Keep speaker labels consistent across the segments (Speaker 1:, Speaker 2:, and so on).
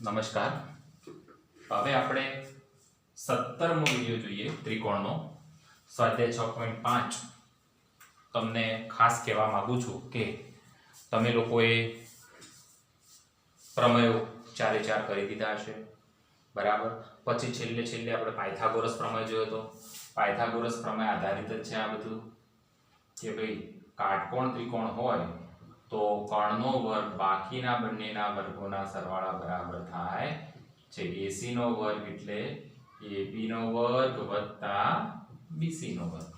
Speaker 1: નમસ્કાર. હવે આપણે 17મો વિડિયો જોઈએ ત્રિકોણનો. સ્વાધ્યાય 6.5 તમને ખાસ કહેવા માંગુ છું કે તમે લોકોએ પ્રમેયો ચારે ચાર કરી દીધા હશે, બરાબર. પછી છેલ્લે આપણે પાયથાગોરસ પ્રમેય જોયો હતો. પાયથાગોરસ પ્રમેય આધારિત જ છે આ બધું કે ભાઈ કાટકોણ ત્રિકોણ હોય તો કર્ણનો વર્ગ બાકીના બંનેના વર્ગોના સરવાળા બરાબર થાય છે. AC નો વર્ગ એટલે AB નો વર્ગ વત્તા BC નો વર્ગ.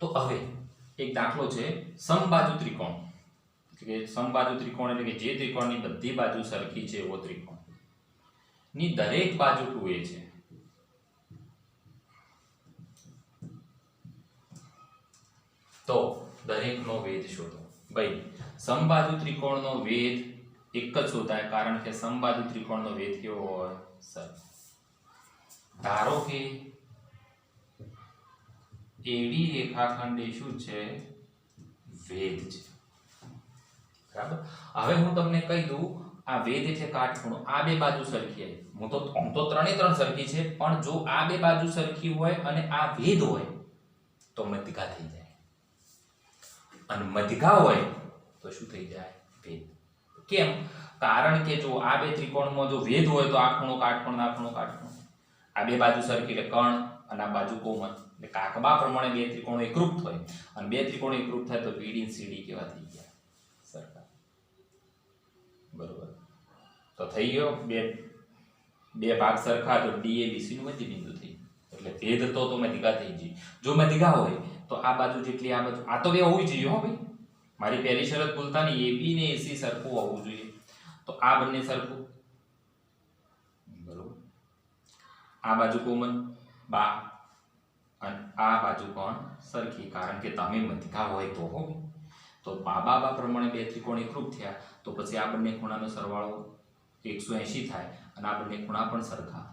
Speaker 1: તો હવે એક દાખલો છે સમબાજુ ત્રિકોણ. કે સમબાજુ ત્રિકોણ એટલે કે જે ત્રિકોણની બધી બાજુ સરખી છે એવો ત્રિકોણ ની દરેક બાજુ 2a છે. તો દરેકનો વેધ શોધો. ભાઈ સમબાજુ ત્રિકોણનો વેધ એક જ શોધાય, કારણ કે સમબાજુ ત્રિકોણનો વેધ કેવો હોય? સરખો. ધારો કે AD રેખાખંડ એ શું છે? વેધ છે, બરાબર. હવે હું તમને કહી દઉં, આ વેધ એટલે કાટખૂણો. આ બે બાજુ સરખી હોય, હું તો ત્રણે ત્રણ સરખી છે, પણ જો આ બે બાજુ સરખી હોય અને આ વેધ હોય તો મધ્યગા થઈ જાય, અને મધ્યગા હોય તો શું થઈ જાય? ભેદ. કેમ? કારણ કે જો આ બે ત્રિકોણમાં જો ભેદ હોય તો આ ખૂણો કાટકોણ, આ ખૂણો કાટકોણ. આ બે બાજુ સરખી એટલે કર્ણ અને આ બાજુ કોમન. એટલે કાકબા પ્રમાણે બે ત્રિકોણો એકરૂપ થાય, અને બે ત્રિકોણો એકરૂપ થાય તો BD અને CD કેવા થઈ ગયા? સરખા. બરોબર. તો થઈ ગયો બે ભાગ સરખા તો DA BC નું મધ્ય બિંદુ થઈ. એટલે ભેદ તો મધ્યગા થઈ ગઈ. જો મધ્યગા હોય તો આ બાજુ જેટલી આ બાજુ, આ તો બે હોવી જોઈએ હો ભાઈ. મારી પહેલી શરત ભૂલતા નહીં, AB ને AC સરખું હોવું જોઈએ. તો આ બંને સરખું, બરોબર. આ બાજુ કોમન બા અને આ બાજુ પણ સરખી, કારણ કે તમે મધ્યગા હોય તો હો. તો બા પ્રમાણે બે ત્રિકોણ એકરૂપ થયા તો પછી આ બંને ખૂણાનો સરવાળો 180 થાય અને આ બંને ખૂણા પણ સરખા,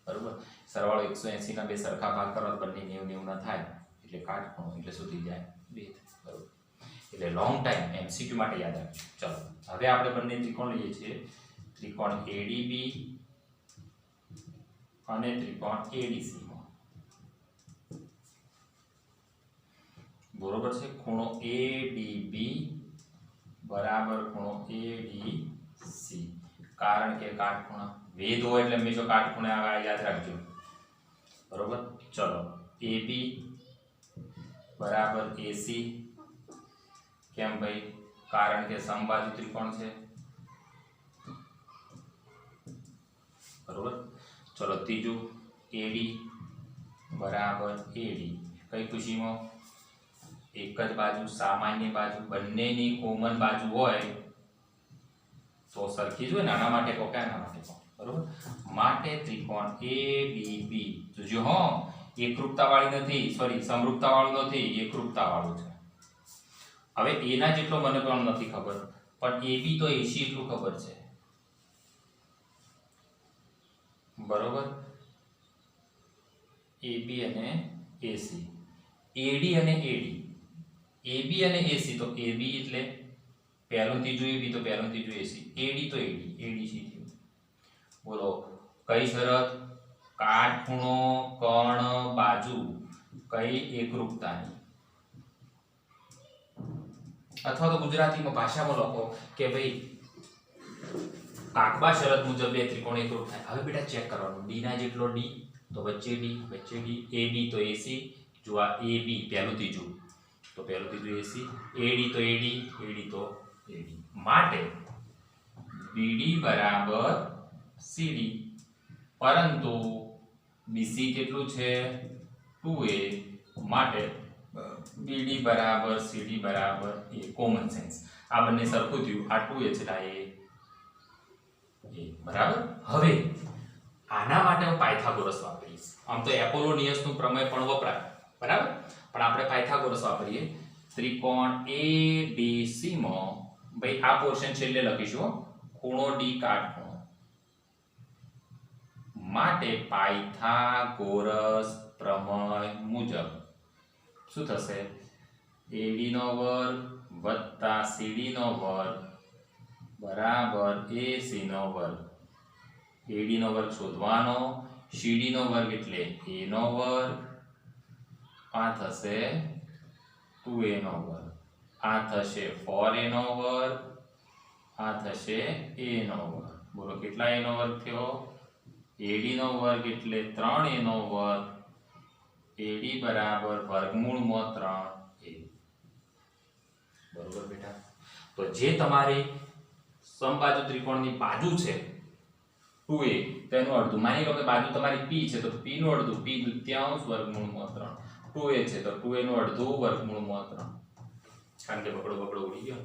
Speaker 1: બરોબર. સરવાળો 180 ના બે સરખા ભાગ કરો તો બંને 90 ના થાય એટલે કાટખૂણો, એટલે શું થઈ જાય? ભેદ, બરોબર. એટલે લોંગ ટાઈમ MCQ માટે યાદ રાખજો. ચલો હવે આપણે બંને ત્રિકોણ લઈએ છીએ, ત્રિકોણ ADB અને ત્રિકોણ ADC માં, બરોબર છે. ખૂણો ADB બરાબર ખૂણો ADC, કારણ કે કાટખૂણા વેધ હોય એટલે હંમેશા કાટખૂણે આવે, યાદ રાખજો, બરોબર. ચલો AB બરાબર AC. કેમ ભાઈ? કારણ કે સમબાજુ ત્રિકોણ છે, બરોબર. ચલો ત્રીજું AD બરાબર AD. કઈ ખુશીમાં? એક જ બાજુ, સામાન્ય બાજુ, બંનેની કોમન બાજુ હોય તો સરખી જ હોય ને. આના માટે કહો કે આના માટે કહો, બરોબર. માટે ત્રિકોણ ADB જોજો હો, એકરૂપતા વાળી નથી, સોરી સમરૂપતા વાળું નથી, એકરૂપતા વાળું છે. હવે એના જેટલો મને પણ નથી ખબર, પણ AB તો AC એટલું ખબર છે, બરોબર. AB અને AC, AD અને AD, AB અને AC. તો AB એટલે પહેલું ત્રીજું AB તો પહેલું ત્રીજું AC, AD તો ADC થયું. બોલો કઈ શરત? કાટખૂણો કર્ણ બાજુ કઈ એકરૂપતાની, અથવા તો ગુજરાતીમાં ભાષામાં લખો કે ભાઈ કાકબા શરત મુજબ બે ત્રિકોણ એકરૂપ થાય. હવે બેટા ચેક કરવાનું, D ના જેટલો D તો વચ્ચે D, AB તો AC. જો આ AB પહેલું ત્રીજું તો પહેલું ત્રીજું AC, AD તો AD, AD તો AD. માટે BD બરાબર CD, પરંતુ BC કેટલું છે? 2a. માટે BD બરાબર CD બરાબર A. Common sense. આ બંને સરખું થયું, આ 2a છે, આ A, બરાબર. હવે આના માટે હું પાયથાગોરસ વાપરીશ. આમ તો એપોલોનિયસનું પ્રમેય પણ વપરાય, બરાબર, પણ આપણે પાયથાગોરસ વાપરીએ. ત્રિકોણ ABC માં ભાઈ આ પોર્શન છેલ્લે લખીશું, ખૂણો D કાટખૂણો. માટે પાયથાગોરસ પ્રમેય મુજબ શું થશે? AD નો વર્ગ વત્તા CD નો વર્ગ બરાબર AC નો વર્ગ. AD નો વર્ગ શોધવાનો. CD નો વર્ગ એટલે A નો વર્ગ. આ થશે 2A નો વર્ગ. આ થશે 4A નો વર્ગ. આ થશે A નો વર્ગ. બોલો કેટલા A નો વર્ગ થયો? AD નો વર્ગ એટલે 3A નો વર્ગ. AD બરાબર વર્ગમૂળમાં 3A. બરોબર બેટા? તો જે તમારી સમબાજુ ત્રિકોણની બાજુ છે 2A, તેનું અડધું. માની લો કે બાજુ તમારી P છે તો P નું અડધું, P દૂત્યાંશ વર્ગમૂળમાં 3. 2A છે તો 2A નું અડધું વર્ગમૂળમાં 3. કારણ કે બકડો ઉડી ગયો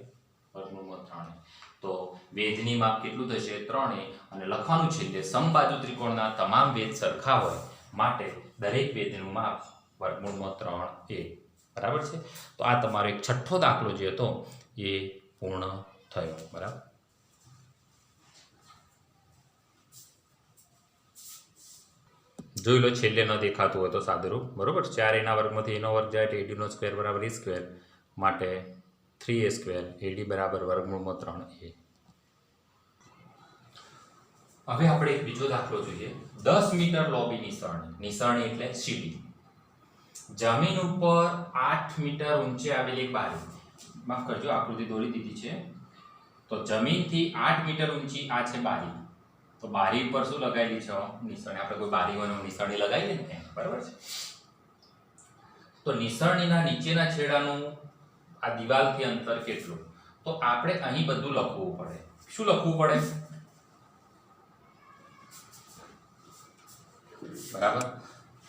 Speaker 1: વર્ગમૂળમાં 3. તો વેધની માપ કેટલું થશે? 3A. અને લખવાનું છે કે સમબાજુ ત્રિકોણના તમામ વેધ સરખા હોય માટે દરેક વેધનું માપ વર્ગમૂળમાં 3A. બરાબર છે? તો આ તમારો એક છઠ્ઠો દાખલો જે હતો એ પૂર્ણ થયો. બરાબર? જોઈ લો, છેલ્લે ન દેખાતું હોય તો સાદુરૂપ. બરોબર? 4A ના વર્ગમાંથી A નો વર્ગ જાય એટલે AD નો સ્ક્વેર બરાબર A સ્ક્વેર, માટે 3A સ્ક્વેર. AD બરાબર વર્ગમૂળમાં 3A. હવે આપણે એક બીજો દાખલો જોઈએ. 10 મીટર લોબી નિસરણી. નિસરણી એટલે સીડી. જમીન ઉપર 8 મીટર ઊંચે આવેલી એક બારી. માફ કરજો, આકૃતિ દોરી દીધી છે. તો જમીનથી 8 મીટર ઊંચી આ છે બારી. તો બારી પર શું લગાવેલી છે? નિસરણી. આપણે કોઈ બારી હોય નિસરણી લગાવીએ ને, બરાબર છે? તો નિસરણીના નીચેના છેડાનું આ દિવાલથી અંતર કેટલું? તો આપણે અહીં બધું લખવું પડે. શું લખવું પડે? બરાબર?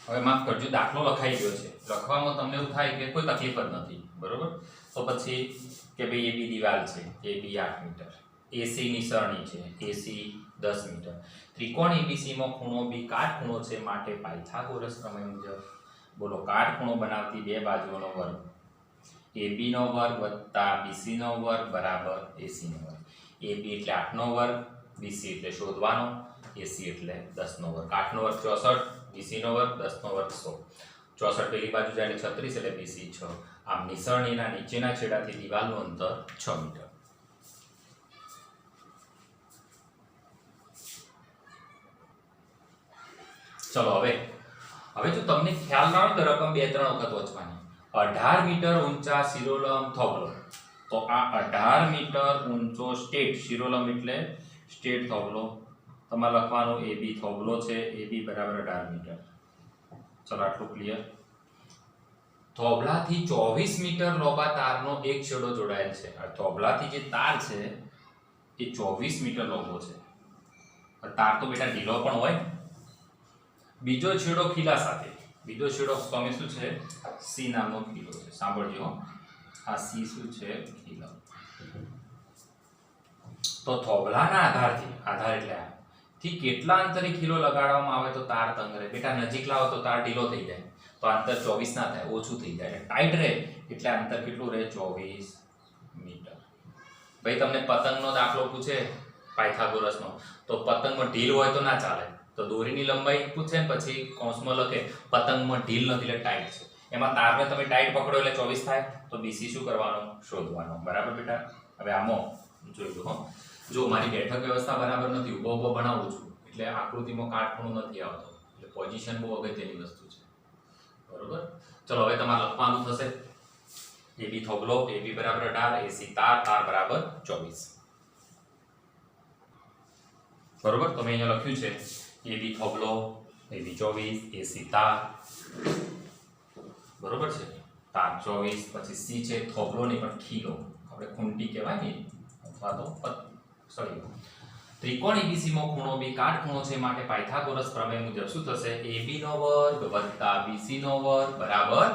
Speaker 1: હવે માફ કરજો, દાખલો લખાઈ ગયો છે. લખવામાં તમને એવું થાય કે કોઈ તકલીફ જ નથી. બરોબર? તો પછી કે ભાઈ AB દિવાલ છે, AB 8 મીટર, AC નિસરણી છે, AC 10 મીટર, ત્રિકોણ ABC માં ખૂણો B કાટખૂણો છે, માટે પાયથાગોરસ પ્રમેય મુજબ બોલો કાટખૂણો બનાવતી બે બાજુઓનો વર્ગ AB નો વર્ગ વત્તા BC નો વર્ગ બરાબર AC નો વર્ગ. AB એટલે 8 નો વર્ગ, BC એટલે શોધવાનો, AC એટલે 10 નો વર્ગ. 8 નો વર્ગ 64, BC નો વર્ગ 10 નો વર્ગ 100. 64 પેલી બાજુ જાય 36 એટલે BC 6. આમ નિસરણીના નીચેના છેડાથી દિવાલનું અંતર 6 મીટર. ચલો હવે જો તમને ખ્યાલ ના હોય તો રકમ 2-3 વખત વાંચવાની. 18 મીટર ઊંચા શિરોલમ થોભલો. તો આ 18 મીટર ઊંચો સ્ટેટ શિરોલમ એટલે સ્ટેટ થોભલો. તમારે લખવાનું AB થોભલો છે, AB બરાબર 18 મીટર. ચલો આટલું ક્લિયર. થોભલાથી 24 મીટર લોબા તારનો એક છેડો જોડાયેલ છે. આ થોભલાથી જે તાર છે એ 24 મીટર લોબો છે. તાર તો બેટા ઢીલો પણ હોય. બીજો છેડો ખીલા સાથે. બીજો છેડો તમે શું છે? C નામનો ખીલો છે. સાંભળજો, આ C શું છે? ખીલો. તો થોભલાના આધાર એટલે આ થી કેટલા અંતરે ખીલો લગાડવામાં આવે તો તાર તંગ રહે? બેટા નજીક લાવો તો તાર ઢીલો થઈ જાય, તો અંતર 24 ના થાય, ઓછું થઈ જાય. ટાઈટ રહે એટલે અંતર કેટલું રહે? 24 મીટર. ભાઈ તમને પતંગનો દાખલો પૂછે પાયથાગોરસનો, તો પતંગમાં ઢીલ હોય તો ના ચાલે. તો દોરીની લંબાઈ પૂછે ને પછી કૌંસમાં લખે પતંગમાં ઢીલ નથી એટલે ટાઈટ છે. એમાં તારને તમે ટાઈટ પકડો એટલે 24 થાય. તો BC શું કરવાનો? શોધવાનો. બરાબર બેટા? હવે આમાં જોઈ લો. જો મારી બેઠક વ્યવસ્થા બરાબર નથી, ઊભો બનાવું છું એટલે આકૃતિમાં કાટખૂણો નથી આવતો, એટલે પોઝિશન બહુ અગત્યની વસ્તુ છે. બરોબર? ચલો હવે તમારે લખવાનું થશે AB થોભલો, AB બરાબર 18, AC તાર બરાબર 24. બરોબર? તો મેં અહીંયા લખ્યું છે AB થોભલો, AB 24, AC તાર. બરોબર છે? તાર 24, પછી C છે થોભલો નહીં પણ ખીલો, આપણે ખૂંટી કહેવાય ને, અથવા તો ત્રિકોણ ABC માં ખૂણો B કાટખૂણો છે, માટે પાયથાગોરસ પ્રમેય મુજબ શું થશે? AB નો વર્ગ વત્તા BC નો વર્ગ બરાબર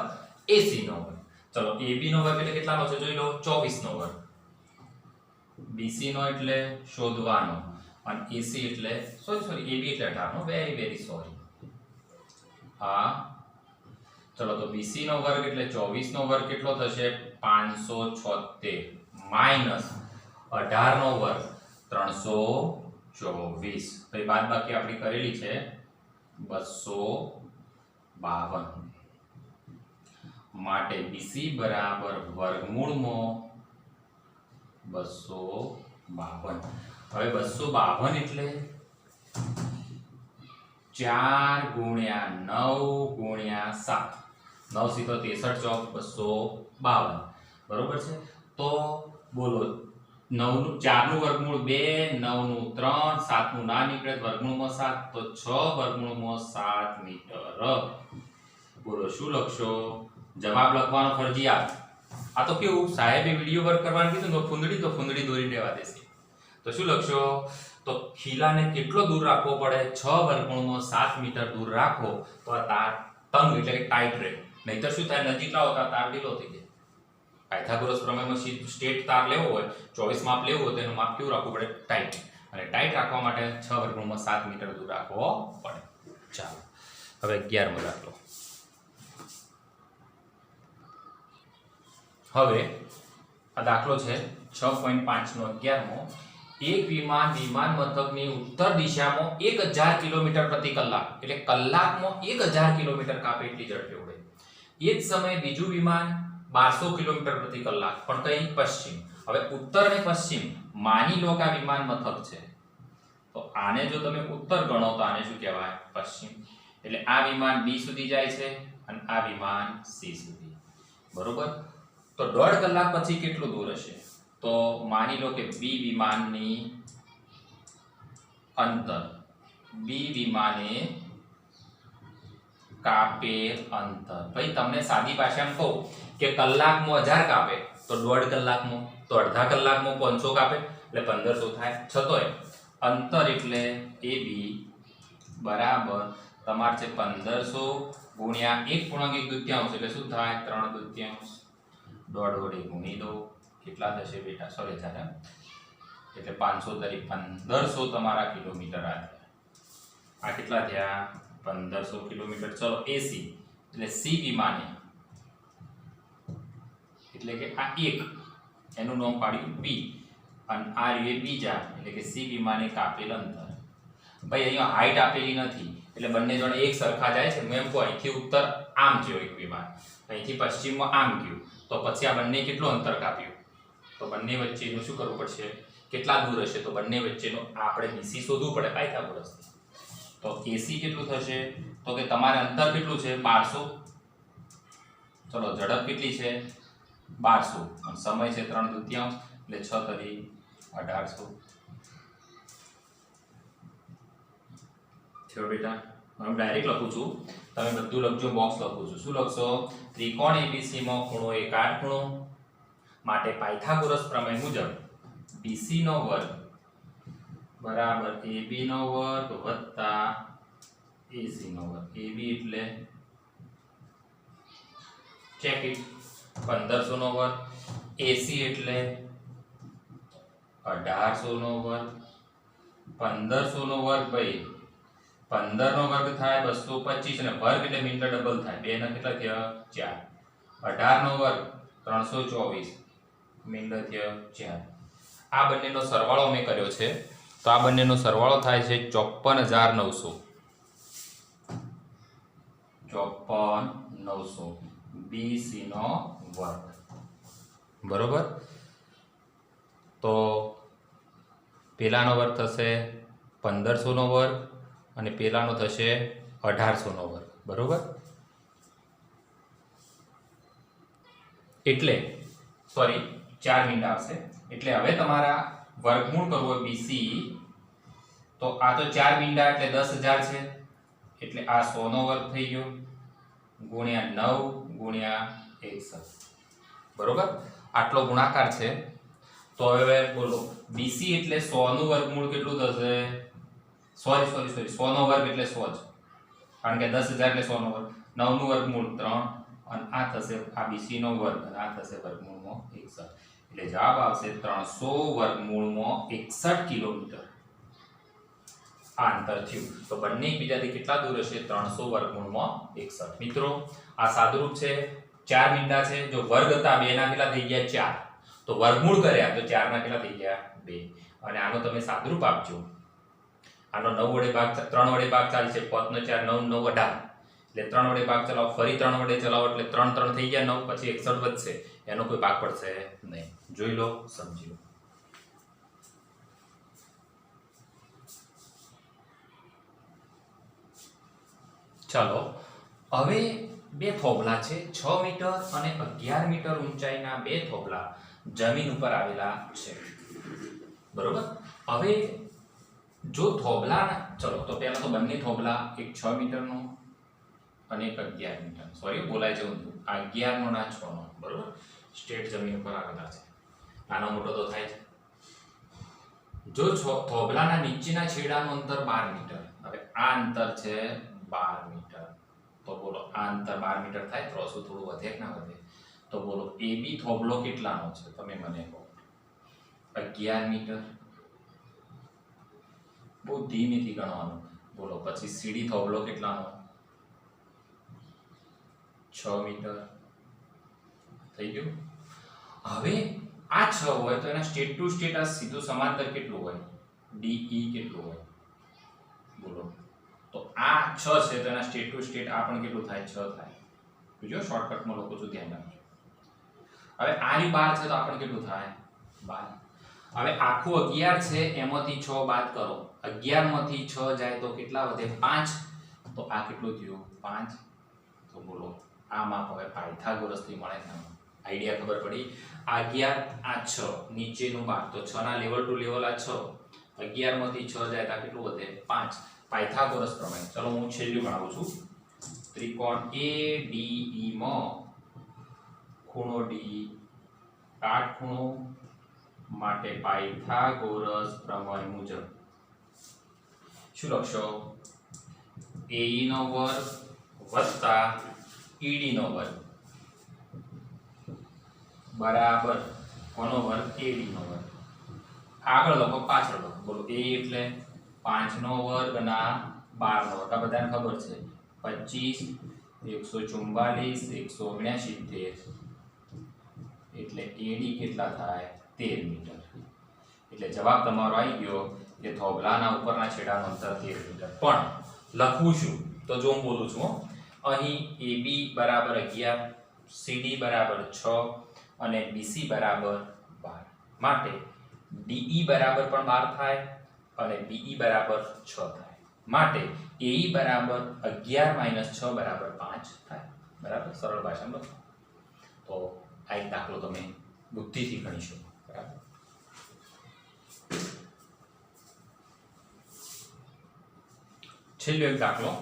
Speaker 1: AC નો વર્ગ. ચલો AB નો વર્ગ એટલે કેટલાનો છે જોઈ લો? 24 નો વર્ગ. BC નો એટલે શોધવાનો, અને AC એટલે સોરી AB એટલે 18 નો, વેરી સોરી. હા ચલો, તો BC નો વર્ગ એટલે 24 નો વર્ગ કેટલો થશે? 576 માઈનસ 18 નો વર્ગ 324. ભાઈ બાદબાકી આપણી કરેલી છે 252, માટે BC બરાબર વર્ગમૂળમાં 252. 52. હવે 252 એટલે 4 ગુણ્યા 9 ગુણ્યા 7. 9 સીધો 63 ચોક 252. બરોબર છે. તો બોલો 9 નું 4 નું વર્ગમૂળ 2, 9 નું 3, 7 નું ના નીકળે વર્ગમૂળમાં 7, તો 6 વર્ગમૂળમાં 7 મીટર. બોલો શું લખશો? જવાબ લખવાનો ફરજિયાત. આ તો કેવું, સાહેબે વિડિયો વર્ક કરવાનું કીધું તો ફૂંદડી દોરી દેવા દેશે. તો શું લખશો? તો ખીલાને કેટલો દૂર રાખવો પડે? 6 વર્ગમૂળમાં 7 મીટર દૂર રાખો તો આ તાર તંગ એટલે કે ટાઈટ રહે. નહીતર શું થાય, નજીક લાવો તો તાર ઢીલો થઈ જાય. પાયથાગોરસ પ્રમેયમાં સ્ટેટ તાર લેવો હોય, 24 માપ લેવું હોય તો એનું માપ કેવું રાખવું પડે? ટાઈટ. અને ટાઈટ રાખવા માટે 6 વર્ગમૂળમાં 7 મીટર દૂર રાખવો પડે. ચાલો હવે 11મો દાખલો. હવે આ દાખલો છે 6.5 નો 11મો. એક વિમાન વિમાન મથકની ઉત્તર દિશામાં 1000 કિલોમીટર પ્રતિ કલાક એટલે કલાકમાં 1000 કિલોમીટર કાપે એટલી ઝડપે ઉડે. એ જ સમયે બીજું વિમાન 1200 કિલોમીટર પ્રતિ કલાક પણ કઈ પશ્ચિમ. હવે ઉત્તર અને પશ્ચિમ માની લો કે આ વિમાન મથક છે, તો આને જો તમે ઉત્તર ગણો તો આને શું કહેવાય? પશ્ચિમ. એટલે આ વિમાન બી સુધી જાય છે અને આ વિમાન સી સુધી. બરોબર. તો 1.5 કલાક પછી કેટલું દૂર હશે? તો માની લો કે બી વિમાનની અંતર, બી વિમાને કાપેલ અંતર. ભાઈ તમને સાદી ભાષામાં કહું કે કલાકમાં 1000 કાપે તો 1.5 કલાકમાં, તો અડધા કલાકમાં 500 કાપે એટલે 1500 થાય. છતોય અંતર એટલે AB બરાબર તમારે છે 1500 ગુણ્યા 1.1 એટલે શું થાય? 3/2. દોઢ વડે ગુણી દો. કેટલા થશે બેટા? સોરી ચાલે એટલે 500 તરી 1500 તમારા કિલોમીટર આ થયા. આ કેટલા થયા? 1500 કિલોમીટર. ચલો એસી એટલે સી વિમાને એટલે કે આ એક એનું નામ પાડ્યું બી અને આ રહ્યું બીજા એટલે કે સી વિમાને કાપેલ અંતર. ભાઈ અહીંયા હાઈટ આપેલી નથી એટલે બંને જણ એક સરખા જાય છે. મેં કહું અહીંથી ઉત્તર આમ ગયો એક વિમાન, અહીંથી પશ્ચિમમાં આમ ગયું, તો પછી આ બંને કેટલું અંતર કાપ્યું? તો બંને વચ્ચેનું શું કરવું પડશે? કેટલા દૂર હશે? તો બંને વચ્ચેનું આપણે બીસી શોધવું પડે પાયથાગોરસથી. તો એસી કેટલું થશે? તો કે તમારે અંતર કેટલું છે? 1200. ચલો ઝડપ કેટલી છે? 1200 અને સમય છે 3/2 એટલે 6 તરી 1800 થયો બેટા. હું ડાયરેક્ટ લખું છું, તમે બધું લખજો, બોક્સ લખું છું. શું લખશો? ત્રિકોણ એબીસી માં ખૂણો એ કાટખૂણો માટે પાયથાગોરસ પ્રમેય મુજબ BC નો વર્ગ બરાબર AB નો વર્ગ વત્તા AC નો વર્ગ. AB એટલે ચેક ઇટ 1500 નો વર્ગ, AC એટલે 1800 નો વર્ગ. 1500 નો વર્ગ ભાઈ 15 નો વર્ગ થાય 225 અને વર્ગ એટલે મીંડો ડબલ થાય. 2 ના કેટલા થયા? 4. 18 નો વર્ગ 324 મીંડો થયો 4. આ બંનેનો સરવાળો મેં કર્યો છે તો આ બંનેનો સરવાળો થાય છે 54900. 54900 BC નો વર્ગ. બરોબર. તો પેલાનો વર્ગ થશે 1500 નો વર્ગ અને પેલાનો થશે 1800 નો વર્ગ. બરોબર. એટલે સોરી 4 મીંડા આવશે. એટલે હવે તમારા વર્ગમૂળ કરવું હોય BC તો આ તો 4 મીંડા એટલે 10000 છે એટલે આ 100 નો વર્ગ થઈ ગયો ગુણ્યા 9 ગુણ્યા 61. બરોબર. આટલો ગુણાકાર છે. તો હવે બોલો BC એટલે 100 નું વર્ગમૂળ કેટલું થશે? સોરી 100 નો વર્ગ એટલે 100 જ, કારણ કે 10000 એટલે 100 નો વર્ગ. 9 નું વર્ગમૂળ 3 અને આ થશે આ BC નો વર્ગ અને આ થશે વર્ગમૂળમાં 61. એટલે જવાબ આવશે 300 વર્ગમૂળમાં 61 કિલોમીટર આ અંતર થયું. તો બંને એકબીજાથી કેટલા દૂર હશે? 300 વર્ગમૂળમાં 61. મિત્રો આ સાદુરૂપ છે. 4 મીંડા છે. જો વર્ગ હતા 2 ના કેટલા થઈ ગયા? 4. તો વર્ગમૂળ કર્યા તો 4 ના કેટલા થઈ ગયા? 2. અને આનો તમે સાદુરૂપ આપજો. આનો 9 વડે ભાગ 3 વડે ભાગ ચાલશે. 5 નો 4 9 9 18 એટલે 3 વડે ભાગ ચલાવો, ફરી 3 વડે ચલાવો એટલે 3 3 થઈ ગયા 9, પછી 61 વધશે. એનો કોઈ ભાગ પડશે નહીં. જોઈ લો, સમજી લો. ચાલો હવે બે થોભલા છે 6 મીટર અને 11 મીટર ઊંચાઈના બે થોભલા જમીન ઉપર આવેલા છે, બરોબર. હવે જો થોભલા, ચલો તો પહેલા તો બંને થોભલા એક 6 મીટરનો અને એક 11 મીટર, સોરી બોલાય જવું હતું, આ 11 નો ના 6 નો, બરોબર, સ્ટેટ જમીન ઉપર આવેલા છે, નાનો મોટો તો થાય છે. જો થોભલાના નીચેના છેડાનું અંતર 12 મીટર, હવે આ અંતર છે 12 મીટર, તો બોલો આ અંતર 12 મીટર થાય, ત્રોસું થોડું વધે કે ના વધે, તો બોલો AB થોભલો કેટલાનો છે તમે મને કહો. 11 મીટર, બહુ ધીમેથી ગણવાનું, બોલો. પછી CD થોભલો કેટલાનો, 6 મીટર, થઈ ગયું. હવે આ 6 હોય તો એના સ્ટેટ ટુ સ્ટેટ આ સીધું સમાંતર કેટલું હોય, DE કેટલું હોય, બોલો. તો આ 6 છે તો એના સ્ટેટ ટુ સ્ટેટ આ પણ કેટલું થાય, 6 થાય. જો શોર્ટકટમાં લોકો શું ધ્યાન રાખજો. હવે આ ની 12 છે તો આ પણ કેટલું થાય, 12. હવે આખું 11 છે એમાંથી 6 બાદ કરો, 11 માંથી 6 જાય તો કેટલા વધે, 5. તો આ કેટલું થયું, 5. તો બોલો આ માપ હવે પાયથાગોરસથી મળે ને, આઈડિયા ખબર પડી. આ 11 આ 6 નીચેનું 12, તો 6 ના લેવલ ટુ લેવલ આ 6, 11 માંથી 6 જાય તો કેટલું વધે, 5. પાયથાગોરસ પ્રમેય. ચલો હું છેલ્લું ગણાવું છું. ત્રિકોણ ADE માં ખૂણો D કાટખૂણો માટે પાયથાગોરસ પ્રમેય મુજબ શું લખશો, AE નો વર્ગ વત્તા ED નો વર્ગ બરાબર કોનો વર્ગ, AD નો વર્ગ. આગળ લખો પાછળ લખો, બોલો. A એટલે 5 નો વર્ગ ના 12 નો વર્ગ, આ બધાને ખબર છે. 25 144 169 એટલે AD કેટલા થાય, 13 મીટર. એટલે જવાબ તમારો આવી ગયો કે થોભલાના ઉપરના છેડાનું અંતર 13 મીટર. પણ લખવું શું, તો જો હું બોલું છું, અહીં AB બરાબર 11, CD બરાબર 6 અને BC બરાબર 12, માટે DE બરાબર પણ 12 થાય અને BE બરાબર 6 થાય, માટે AE બરાબર 11 - 6 બરાબર 5 થાય, બરાબર. સરળ ભાષામાં લખો તો આ એક દાખલો તમે બુદ્ધિથી ગણીશો, બરાબર. છેલ્લો એક દાખલો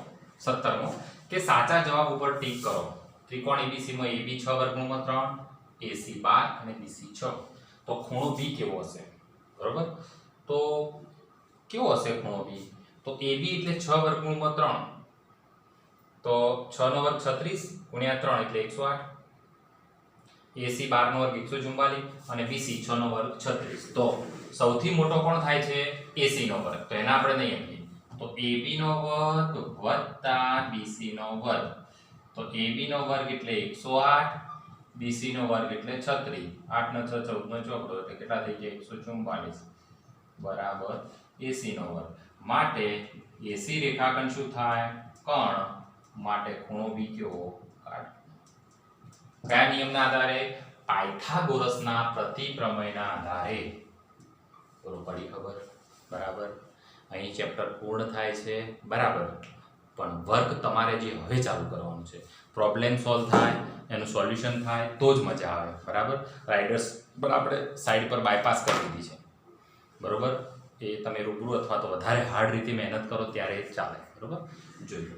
Speaker 1: 17મો કે સાચા જવાબ ઉપર ટીક કરો. ત્રિકોણ ABC માં AB 6 વર્ગમૂળમાં 3, AC 12 અને BC 6. તો ખૂણો B કેવો હશે, બરોબર. તો કેવો હશે ખૂણો B, તો AB એટલે 6 વર્ગમૂળમાં 3, તો 6 નો વર્ગ 36 ગુણ્યા 3 એટલે 108, AC 12 નો વર્ગ 144 અને BC 6 નો વર્ગ 36. તો સૌથી મોટો કોણ થાય છે, AC નો વર્ગ, તો એના આપણે નહીં આપીએ, તો AB નો વર્ગ વત્તા BC નો વર્ગ, તો AB નો વર્ગ એટલે 108, BC નો વર્ગ એટલે 36, 8 નો 6 14 નો 14 એટલે કેટલા થઈ ગયા, 144 બરાબર AC નો વર્ગ. માટે AC રેખાખંડ શું થાય, કર્ણ, માટે ખૂણો B કેવો, કાઢો. કયા નિયમના આધારે, પાયથાગોરસના પ્રતિપ્રમેયના આધારે. બરોબર, પડી ખબર, બરાબર. અહીં ચેપ્ટર પૂર્ણ થાય છે, બરાબર. પણ વર્ક તમારે જે હવે ચાલુ કરવાનું છે, પ્રોબ્લેમ સોલ્વ થાય, એનું સોલ્યુશન થાય તો જ મજા આવે, બરાબર. રાઇડર્સ પર આપણે સાઈડ પર બાયપાસ કરી દીધી છે, બરોબર. એ તમે રૂબરૂ અથવા તો વધારે હાર્ડ રીતે મહેનત કરો ત્યારે ચાલે, બરોબર. જોઈ લો.